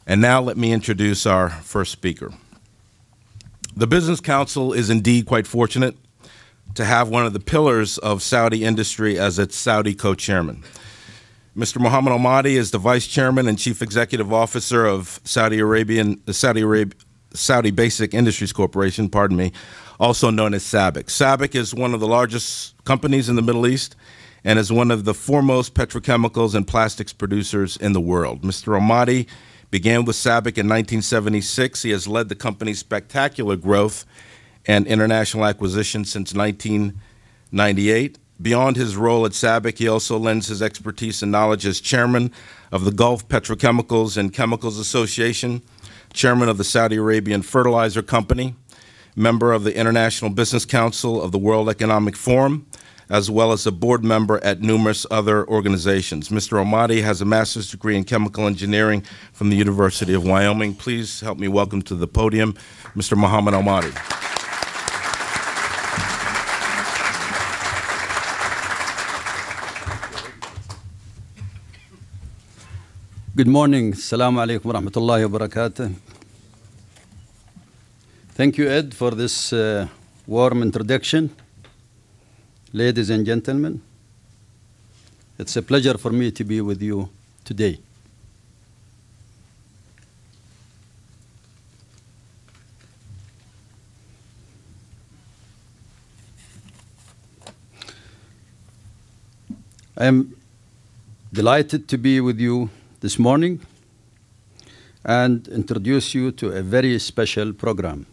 And now let me introduce our first speaker. The Business Council is indeed quite fortunate to have one of the pillars of Saudi industry as its Saudi co-chairman. Mr. Mohamed Al-Mady is the Vice Chairman and Chief Executive Officer of Saudi Basic Industries Corporation, also known as SABIC. SABIC is one of the largest companies in the Middle East and is one of the foremost petrochemicals and plastics producers in the world. Mr. Al-Mady began with SABIC in 1976. He has led the company's spectacular growth and international acquisition since 1998. Beyond his role at SABIC, he also lends his expertise and knowledge as chairman of the Gulf Petrochemicals and Chemicals Association, chairman of the Saudi Arabian Fertilizer Company, member of the International Business Council of the World Economic Forum, as well as a board member at numerous other organizations. Mr. Al-Mady has a master's degree in chemical engineering from the University of Wyoming. Please help me welcome to the podium Mr. Mohamed Al-Mady. Good morning. Assalamu alaikum wa rahmatullahi wa barakatuh. Thank you, Ed, for this warm introduction. Ladies and gentlemen, it's a pleasure for me to be with you today. I am delighted to be with you this morning and introduce you to a very special program,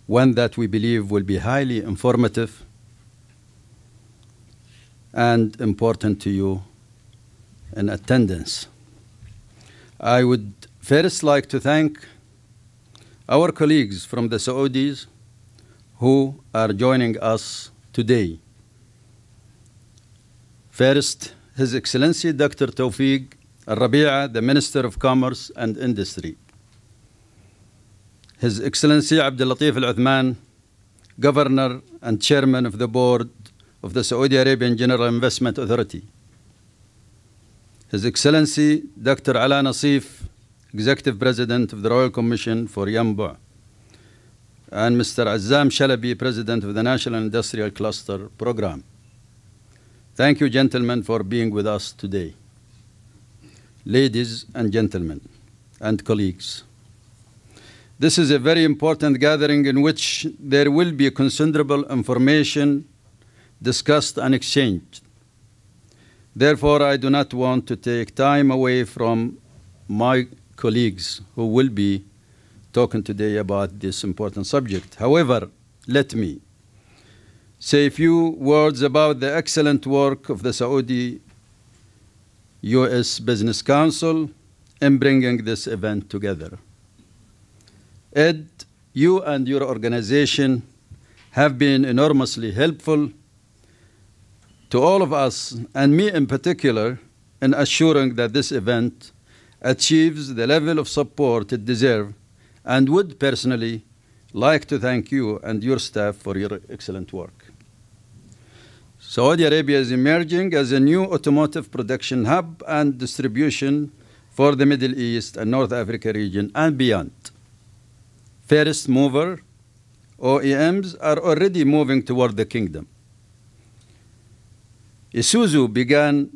one that we believe will be highly informative and important to you in attendance. I would first like to thank our colleagues from the Saudis who are joining us today. First, His Excellency Dr. Tawfiq Al-Rabi'a, the Minister of Commerce and Industry. His Excellency Abdul Latif Al-Uthman, Governor and Chairman of the Board of the Saudi Arabian General Investment Authority. His Excellency Dr. Ala Nasif, Executive President of the Royal Commission for Yanbu, and Mr. Azzam Shalabi, President of the National Industrial Cluster Program. Thank you, gentlemen, for being with us today. Ladies and gentlemen and colleagues, this is a very important gathering in which there will be considerable information discussed and exchanged. Therefore, I do not want to take time away from my colleagues who will be talking today about this important subject. However, let me say a few words about the excellent work of the Saudi U.S. Business Council in bringing this event together. Ed, you and your organization have been enormously helpful to all of us, and me in particular, in assuring that this event achieves the level of support it deserves, and would personally like to thank you and your staff for your excellent work. Saudi Arabia is emerging as a new automotive production hub and distribution for the Middle East and North Africa region and beyond. First mover OEMs are already moving toward the kingdom. Isuzu began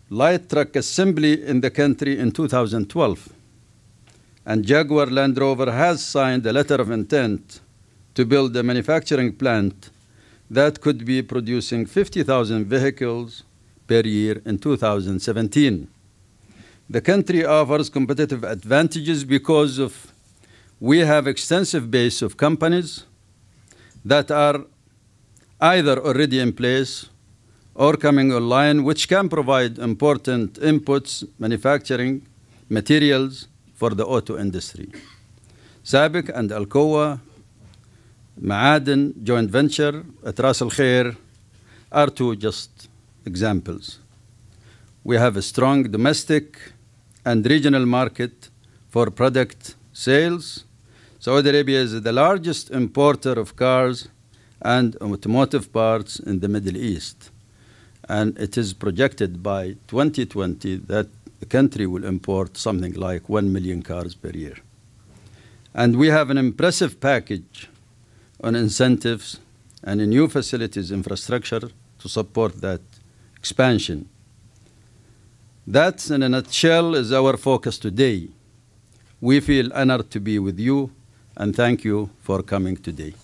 light truck assembly in the country in 2012, and Jaguar Land Rover has signed a letter of intent to build a manufacturing plant that could be producing 50,000 vehicles per year in 2017. The country offers competitive advantages because we have extensive base of companies that are either already in place or coming online, which can provide important inputs, manufacturing materials for the auto industry. SABIC and Alcoa Ma'aden joint venture at Ras Al Khair are two just examples. We have a strong domestic and regional market for product sales. Saudi Arabia is the largest importer of cars and automotive parts in the Middle East. And it is projected by 2020 that the country will import something like 1 million cars per year. And we have an impressive package on incentives and a new facilities infrastructure to support that expansion. That, in a nutshell, is our focus today. We feel honored to be with you, and thank you for coming today.